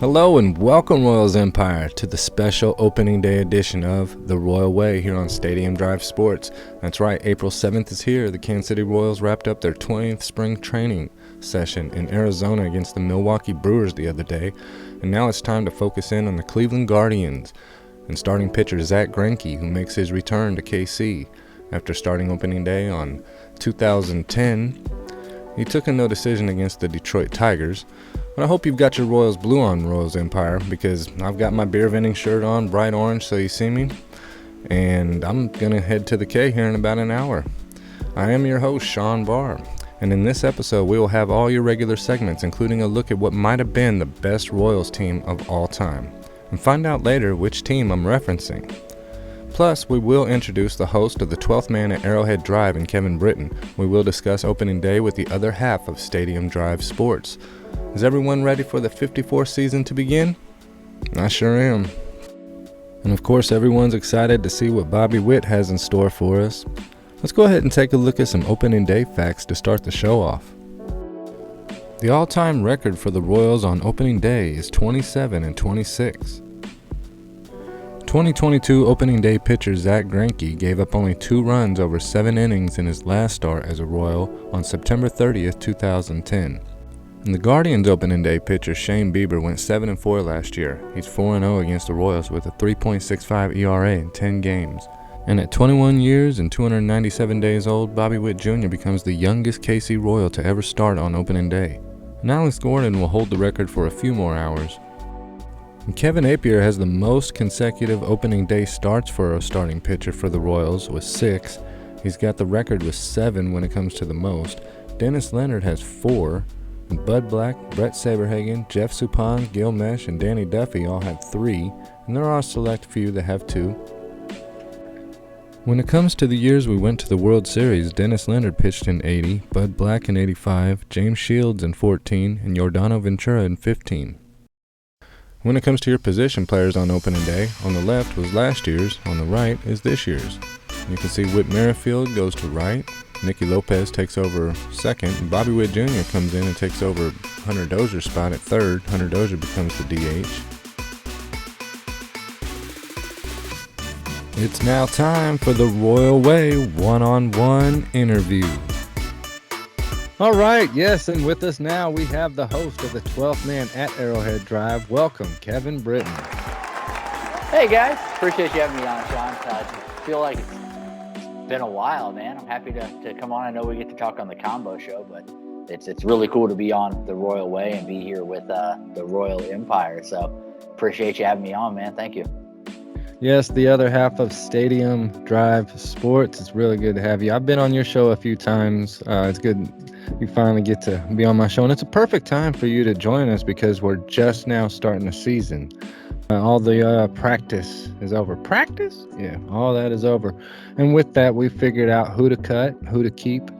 Hello and welcome, Royals Empire, to the special opening day edition of The Royal Way here on Stadium Drive Sports. That's right, April 7th is here. The Kansas City Royals wrapped up their 20th spring training session in Arizona against the Milwaukee Brewers the other day, and now it's time to focus in on the Cleveland Guardians and starting pitcher Zack Greinke, who makes his return to KC. After starting opening day on 2010, he took a no decision against the Detroit Tigers. But I hope you've got your Royals blue on, Royals Empire, because I've got my beer vending shirt on, bright orange, so you see me. And I'm going to head to the K here in about an hour. I am your host, Sean Barr. And in this episode, we will have all your regular segments, including a look at what might have been the best Royals team of all time. And find out later which team I'm referencing. Plus, we will introduce the host of the 12th Man at Arrowhead Drive in Kevin Britton. We will discuss opening day with the other half of Stadium Drive Sports. Is everyone ready for the 54th season to begin? I sure am. And of course, everyone's excited to see what Bobby Witt has in store for us. Let's go ahead and take a look at some opening day facts to start the show off. The all-time record for the Royals on opening day is 27-26. 2022 opening day pitcher Zack Greinke gave up only 2 runs over 7 innings in his last start as a Royal on September 30th, 2010. And the Guardians opening day pitcher Shane Bieber went 7-4 last year. He's 4-0 against the Royals with a 3.65 ERA in 10 games. And at 21 years and 297 days old, Bobby Witt Jr. becomes the youngest KC Royal to ever start on opening day. And Alex Gordon will hold the record for a few more hours. And Kevin Appier has the most consecutive opening day starts for a starting pitcher for the Royals with 6. He's got the record with 7 when it comes to the most. Dennis Leonard has 4. And Bud Black, Brett Saberhagen, Jeff Suppan, Gil Mesh, and Danny Duffy all have 3, and there are a select few that have 2. When it comes to the years we went to the World Series, Dennis Leonard pitched in 80, Bud Black in 85, James Shields in 14, and Yordano Ventura in 15. When it comes to your position players on opening day, on the left was last year's, on the right is this year's. You can see Whit Merrifield goes to right, Nicky Lopez takes over second, and Bobby Witt Jr. comes in and takes over Hunter Dozier's spot at third. Hunter Dozier becomes the DH. It's now time for the Royal Way one-on-one interview. All right, yes, and with us now we have the host of the 12th Man at Arrowhead Drive. Welcome, Kevin Britton. Hey guys, appreciate you having me on, Sean. I feel like it's been a while, man. I'm happy to come on. I know we get to talk on the combo show, but it's really cool to be on the Royal Way and be here with the Royal Empire. So appreciate you having me on, man. Thank you. Yes, the other half of Stadium Drive Sports. It's really good to have you. I've been on your show a few times. It's good you finally get to be on my show, and it's a perfect time for you to join us because we're just now starting the season. All the practice is over. Practice? Yeah, all that is over. And with that, we figured out who to cut, who to keep,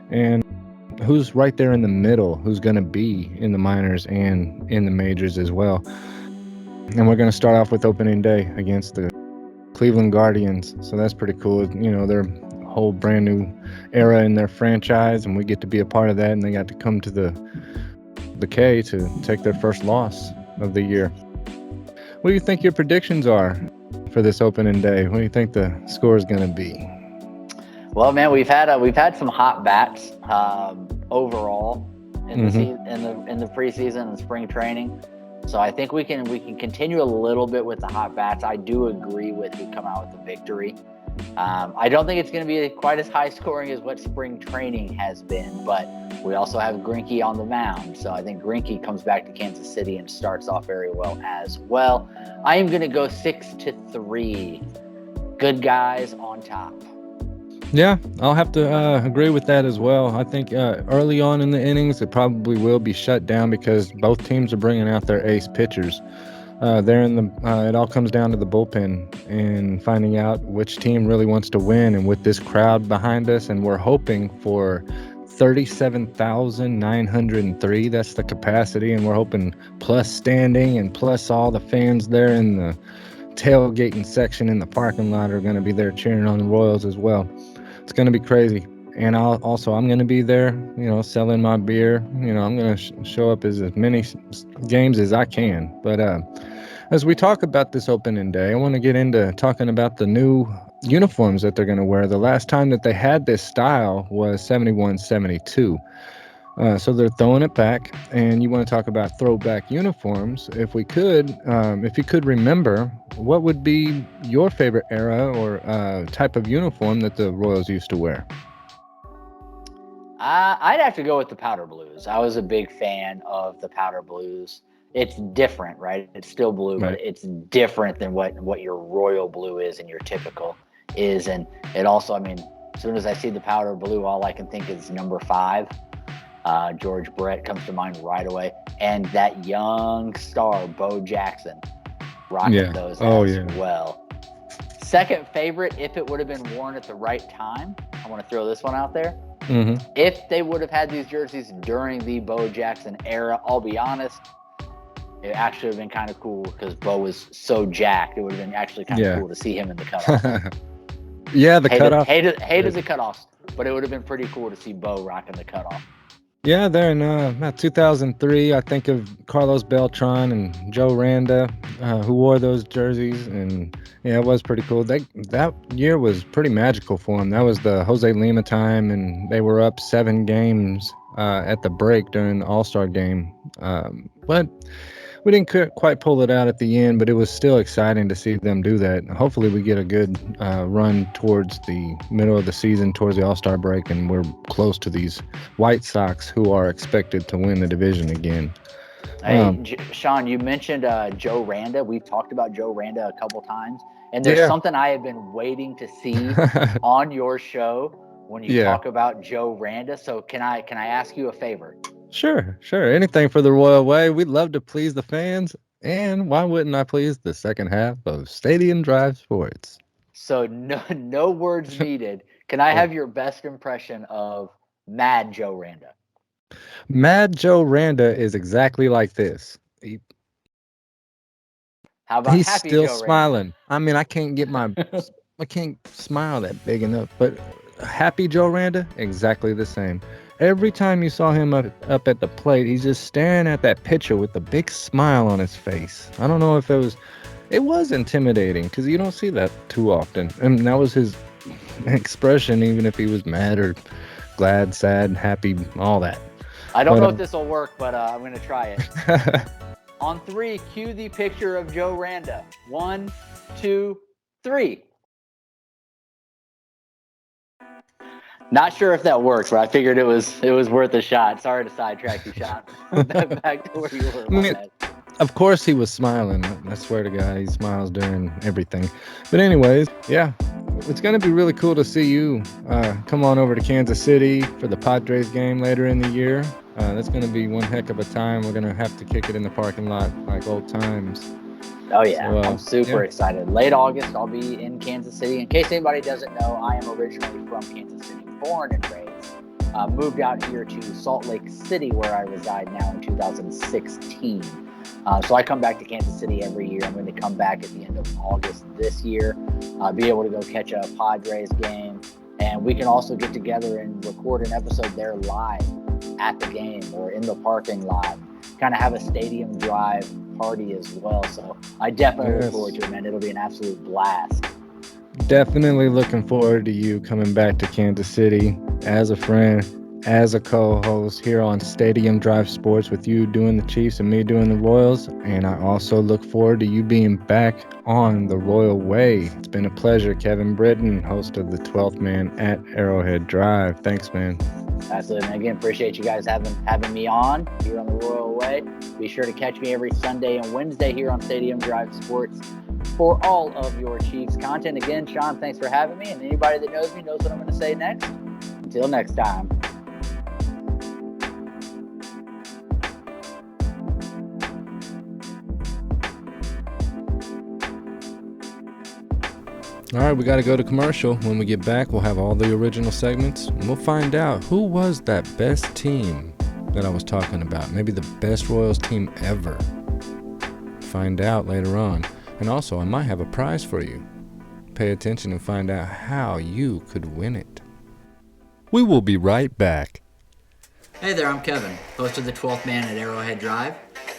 and who's right there in the middle, who's going to be in the minors and in the majors as well. And we're going to start off with opening day against the Cleveland Guardians. So that's pretty cool. You know, they're a whole brand new era in their franchise, and we get to be a part of that. And they got to come to the K to take their first loss of the year. What do you think your predictions are for this opening day? What do you think the score is going to be? Well, man, we've had some hot bats overall in the preseason and spring training. So I think we can continue a little bit with the hot bats. I do agree with who come out with the victory. I don't think it's going to be quite as high scoring as what spring training has been, but we also have Greinke on the mound. So I think Greinke comes back to Kansas City and starts off very well as well. I am going to go 6-3. Good guys on top. Yeah, I'll have to agree with that as well. I think early on in the innings, it probably will be shut down because both teams are bringing out their ace pitchers. It all comes down to the bullpen and finding out which team really wants to win. And with this crowd behind us, and we're hoping for 37,903. That's the capacity, and we're hoping plus standing and plus all the fans there in the tailgating section in the parking lot are going to be there cheering on the Royals as well. It's going to be crazy. and I'm going to be there, selling my beer. I'm going to show up as many games as I can. But as we talk about this opening day, I want to get into talking about the new uniforms that they're going to wear. The last time that they had this style was 71-72. So they're throwing it back, and you want to talk about throwback uniforms. If you could remember, what would be your favorite era or type of uniform that the Royals used to wear? I'd have to go with the powder blues. I was a big fan of the powder blues. It's different, right? It's still blue, but Right. it's different than what your royal blue is and your typical is. And it also, I mean, as soon as I see the powder blue, all I can think is number 5. George Brett comes to mind right away, and that young star Bo Jackson rocking those as well. Second favorite, if it would have been worn at the right time, I want to throw this one out there. Mm-hmm. If they would have had these jerseys during the Bo Jackson era, I'll be honest, it actually would have been kind of cool because Bo was so jacked. It would have been actually kind of cool to see him in the cutoff. The cutoff. Hated the cutoffs, but it would have been pretty cool to see Bo rocking the cutoff. Yeah, there in 2003, I think of Carlos Beltran and Joe Randa, who wore those jerseys, and it was pretty cool. That year was pretty magical for them. That was the Jose Lima time, and they were up 7 games at the break during the All-Star game. But we didn't quite pull it out at the end, but it was still exciting to see them do that. Hopefully we get a good run towards the middle of the season, towards the All-Star break, and we're close to these White Sox who are expected to win the division again. Hey, Sean, you mentioned Joe Randa. We've talked about Joe Randa a couple times, and there's something I have been waiting to see on your show when you talk about Joe Randa. So can I ask you a favor? Sure. Anything for the Royal Way. We'd love to please the fans, and why wouldn't I please the second half of Stadium Drive Sports? So no words needed. Can I have your best impression of Mad Joe Randa? Mad Joe Randa is exactly like this. How about He's Happy still Joe smiling. I mean, I can't smile that big enough. But Happy Joe Randa, exactly the same. Every time you saw him up at the plate, he's just staring at that pitcher with a big smile on his face. I don't know if it was intimidating because you don't see that too often. And that was his expression, even if he was mad or glad, sad, happy, all that. I don't know if this will work, but I'm going to try it. On 3, cue the picture of Joe Randa. 1, 2, 3. Not sure if that works, but I figured it was worth a shot. Sorry to sidetrack you, Sean. Back to where you were. Of course he was smiling. I swear to God, he smiles during everything. But anyways, it's going to be really cool to see you come on over to Kansas City for the Padres game later in the year. That's going to be one heck of a time. We're going to have to kick it in the parking lot like old times. Oh, yeah. So, I'm super excited. Late August, I'll be in Kansas City. In case anybody doesn't know, I am originally from Kansas City, born and raised. Moved out here to Salt Lake City, where I reside now, in 2016. So I come back to Kansas City every year. I'm going to come back at the end of August this year, be able to go catch a Padres game. And we can also get together and record an episode there live at the game or in the parking lot. Kind of have a stadium drive party as well. So I definitely look forward to it, man. It'll be an absolute blast. Definitely looking forward to you coming back to Kansas City as a friend, as a co-host here on Stadium Drive Sports, with you doing the Chiefs and me doing the Royals. And I also look forward to you being back on the Royal Way. It's been a pleasure. Kevin Britton, host of the 12th Man at Arrowhead Drive. Thanks, man. Absolutely, man. Again, appreciate you guys having me on here on the Royal Way. Be sure to catch me every Sunday and Wednesday here on Stadium Drive Sports for all of your Chiefs content. Again, Sean, thanks for having me. And anybody that knows me knows what I'm going to say next. Until next time. All right, we got to go to commercial. When we get back, we'll have all the original segments, and we'll find out who was that best team that I was talking about. Maybe the best Royals team ever. Find out later on. And also, I might have a prize for you. Pay attention and find out how you could win it. We will be right back. Hey there, I'm Kevin, host of the 12th Man at Arrowhead Drive.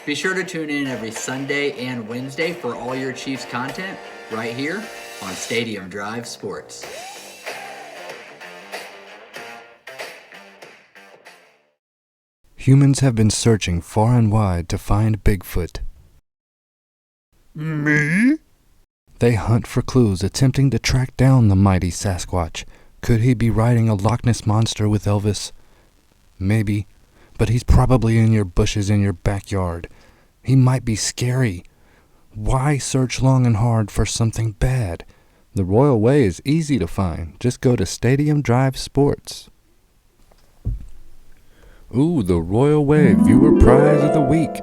Be sure to tune in every Sunday and Wednesday for all your Chiefs content right here on Stadium Drive Sports. Humans have been searching far and wide to find Bigfoot. Me? They hunt for clues, attempting to track down the mighty Sasquatch. Could he be riding a Loch Ness monster with Elvis? Maybe, but he's probably in your bushes in your backyard. He might be scary. Why search long and hard for something bad? The Royal Way is easy to find. Just go to Stadium Drive Sports. Ooh, the Royal Way Viewer Prize of the Week.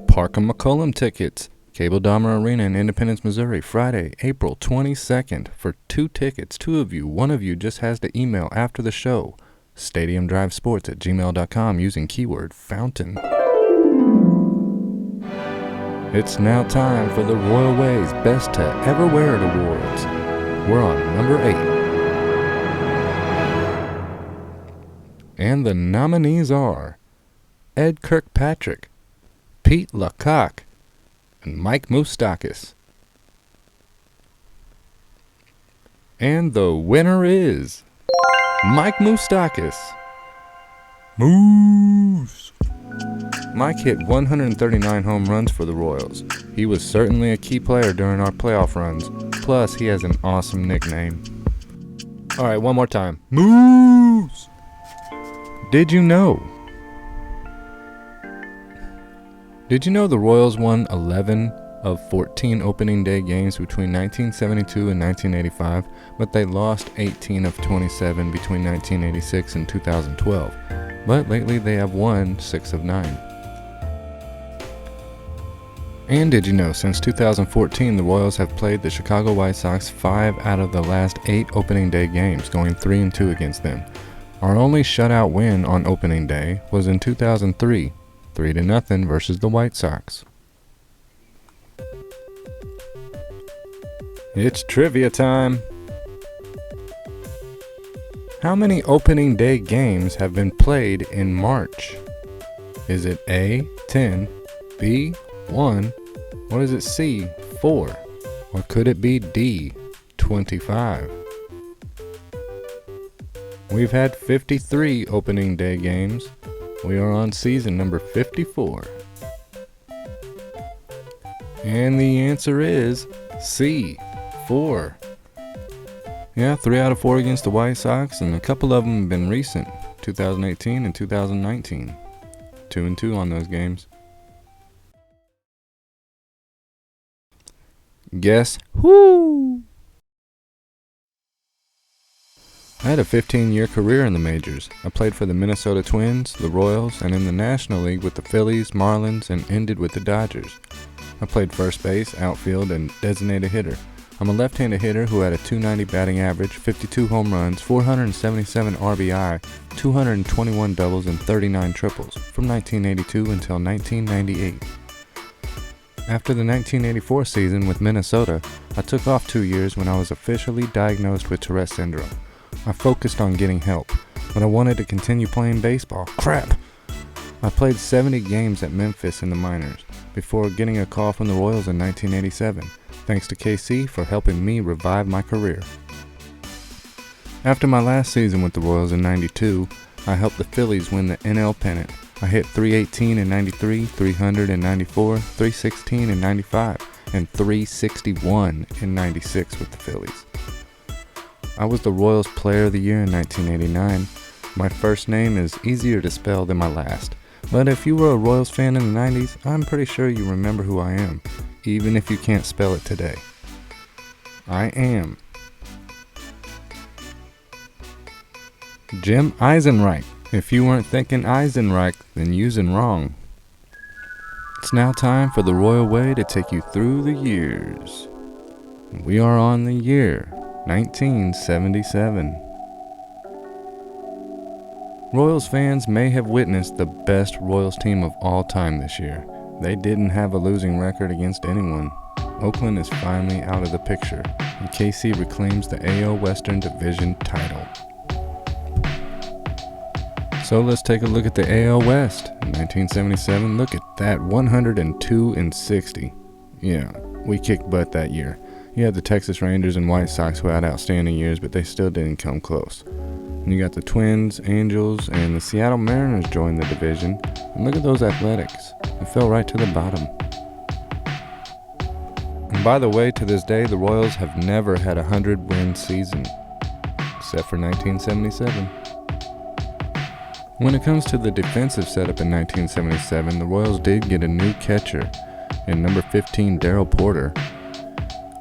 Parkham McCollum tickets. Cable Dahmer Arena in Independence, Missouri, Friday, April 22nd. For 2 tickets, 2 of you, 1 of you just has to email after the show. StadiumDriveSports@gmail.com using keyword fountain. It's now time for the Royal Way's Best to Ever Wear It Awards. We're on number 8. And the nominees are Ed Kirkpatrick, Pete LaCock, and Mike Moustakis. And the winner is Mike Moustakis. Moose! Mike hit 139 home runs for the Royals. He was certainly a key player during our playoff runs. Plus, he has an awesome nickname. Alright, one more time. Moose! Did you know the Royals won 11 of 14 opening day games between 1972 and 1985, but they lost 18 of 27 between 1986 and 2012. But lately they have won 6 of 9. And did you know, since 2014, the Royals have played the Chicago White Sox 5 out of the last 8 opening day games, going 3-2 against them. Our only shutout win on opening day was in 2003, 3-0 versus the White Sox. It's trivia time! How many opening day games have been played in March? Is it A, 10, B, 1, or is it C, 4? Or could it be D, 25? We've had 53 opening day games. We are on season number 54. And the answer is C, 4. Yeah, 3 out of 4 against the White Sox, and a couple of them have been recent, 2018 and 2019. 2-2 on those games. Guess who? I had a 15-year career in the majors. I played for the Minnesota Twins, the Royals, and in the National League with the Phillies, Marlins, and ended with the Dodgers. I played first base, outfield, and designated hitter. I'm a left-handed hitter who had a .290 batting average, 52 home runs, 477 RBI, 221 doubles, and 39 triples from 1982 until 1998. After the 1984 season with Minnesota, I took off 2 years when I was officially diagnosed with Tourette syndrome. I focused on getting help, but I wanted to continue playing baseball. Crap! I played 70 games at Memphis in the minors before getting a call from the Royals in 1987. Thanks to KC for helping me revive my career. After my last season with the Royals in 92, I helped the Phillies win the NL pennant. I hit .318 in 93, .300 in 94, .316 in 95, and .361 in 96 with the Phillies. I was the Royals Player of the Year in 1989. My first name is easier to spell than my last, but if you were a Royals fan in the 90s, I'm pretty sure you remember who I am, even if you can't spell it today. I am Jim Eisenreich. If you weren't thinking Eisenreich, then using wrong. It's now time for the Royal Way to take you through the years. We are on the year 1977. Royals fans may have witnessed the best Royals team of all time this year. They didn't have a losing record against anyone. Oakland is finally out of the picture, and KC reclaims the AL Western Division title. So let's take a look at the AL West. In 1977, look at that, 102-60. Yeah, we kicked butt that year. You had the Texas Rangers and White Sox who had outstanding years, but they still didn't come close. And you got the Twins, Angels, and the Seattle Mariners joined the division. And look at those Athletics. They fell right to the bottom. And by the way, to this day, the Royals have never had a 100-win season, except for 1977. When it comes to the defensive setup in 1977, the Royals did get a new catcher in number 15, Darryl Porter.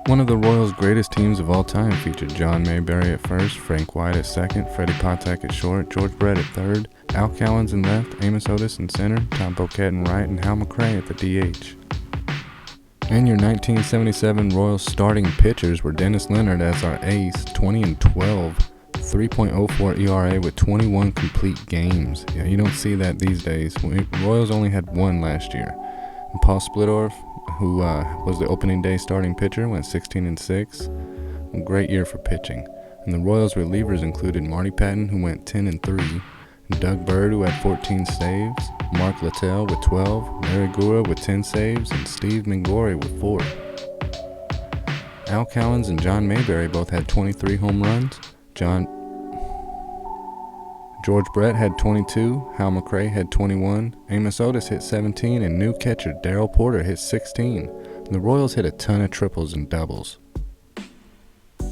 One of the Royals' greatest teams of all time featured John Mayberry at first, Frank White at second, Freddie Potak at short, George Brett at third, Al Cowens in left, Amos Otis in center, Tom Boquette in right, and Hal McRae at the DH. And your 1977 Royals starting pitchers were Dennis Leonard as our ace, 20-12, 3.04 ERA with 21 complete games. Yeah, you don't see that these days. Royals only had one last year. And Paul Splittorff, who was the opening day starting pitcher, went 16-6. A great year for pitching. And the Royals relievers included Marty Patton, who went 10-3, Doug Bird, who had 14 saves, Mark Littell with 12, Larry Gura with 10 saves, and Steve Mingori with 4. Al Cowens and John Mayberry both had 23 home runs. George Brett had 22, Hal McRae had 21, Amos Otis hit 17, and new catcher Darryl Porter hit 16. The Royals hit a ton of triples and doubles. The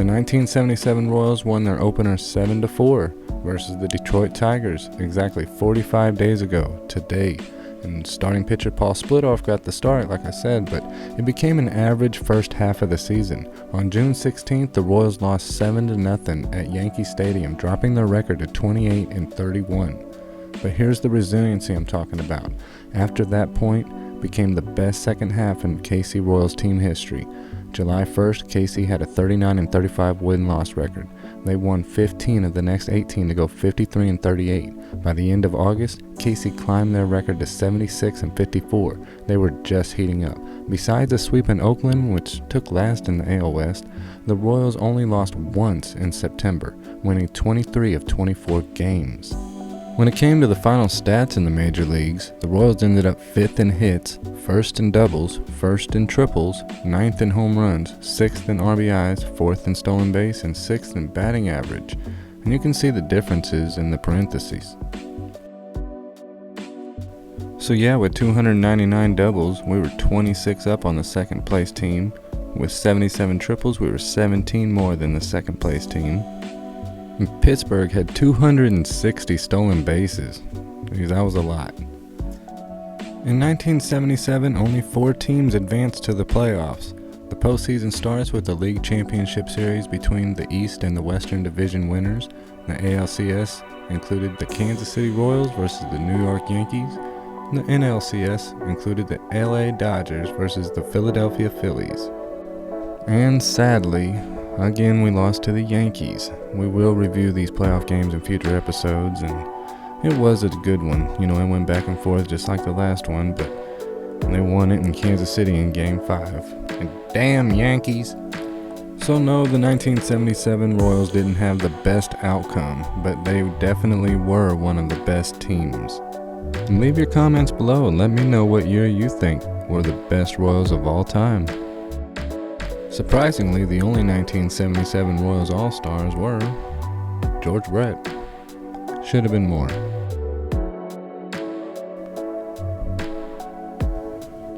1977 Royals won their opener 7-4 versus the Detroit Tigers exactly 45 days ago today. And starting pitcher Paul Splittorff got the start, like I said, but it became an average first half of the season. On June 16th, the Royals lost 7-0 at Yankee Stadium, dropping their record to 28-31. But here's the resiliency I'm talking about. After that point, became the best second half in KC Royals team history. July 1st, KC had a 39-35 win-loss record. They won 15 of the next 18 to go 53-38. By the end of August, KC climbed their record to 76-54. They were just heating up. Besides a sweep in Oakland, which took last in the AL West, the Royals only lost once in September, winning 23 of 24 games. When it came to the final stats in the major leagues, the Royals ended up 5th in hits, 1st in doubles, 1st in triples, 9th in home runs, 6th in RBIs, 4th in stolen base, and 6th in batting average. And you can see the differences in the parentheses. So yeah, with 299 doubles, we were 26 up on the second place team. With 77 triples, we were 17 more than the second place team. And Pittsburgh had 260 stolen bases. Because that was a lot. In 1977, only 4 teams advanced to the playoffs. The postseason starts with the League Championship Series between the East and the Western Division winners. The ALCS included the Kansas City Royals versus the New York Yankees. The NLCS included the LA Dodgers versus the Philadelphia Phillies. And sadly, again we lost to the Yankees. We will review these playoff games in future episodes, and it was a good one. You know, it went back and forth just like the last one, but they won it in Kansas City in Game 5. And damn Yankees! So no, the 1977 Royals didn't have the best outcome, but they definitely were one of the best teams. And leave your comments below and let me know what year you think were the best Royals of all time. Surprisingly, the only 1977 Royals All-Stars were George Brett. Should have been more.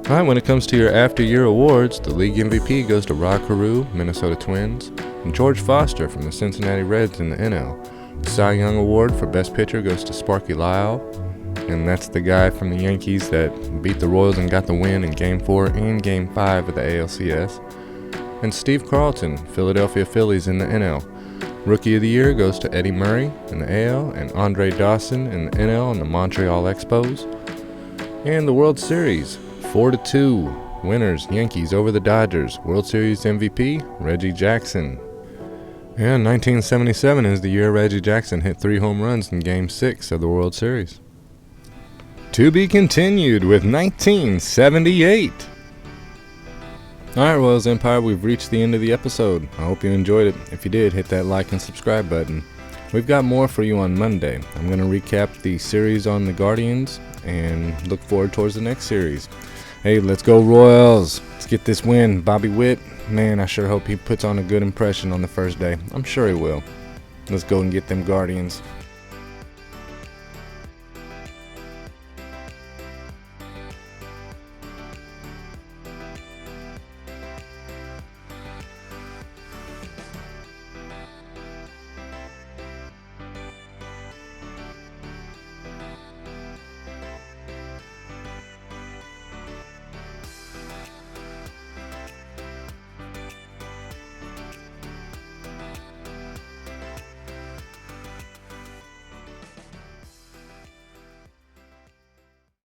Alright, when it comes to your after-year awards, the league MVP goes to Rod Carew, Minnesota Twins, and George Foster from the Cincinnati Reds in the NL. The Cy Young Award for Best Pitcher goes to Sparky Lyle, and that's the guy from the Yankees that beat the Royals and got the win in Game 4 and Game 5 of the ALCS. And Steve Carlton, Philadelphia Phillies in the NL. Rookie of the Year goes to Eddie Murray in the AL, and Andre Dawson in the NL and the Montreal Expos. And the World Series, 4-2, winners, Yankees over the Dodgers. World Series MVP, Reggie Jackson. And 1977 is the year Reggie Jackson hit 3 home runs in Game 6 of the World Series. To be continued with 1978. Alright, Royals Empire, we've reached the end of the episode. I hope you enjoyed it. If you did, hit that like and subscribe button. We've got more for you on Monday. I'm going to recap the series on the Guardians and look forward towards the next series. Hey, let's go Royals. Let's get this win. Bobby Witt, man, I sure hope he puts on a good impression on the first day. I'm sure he will. Let's go and get them Guardians.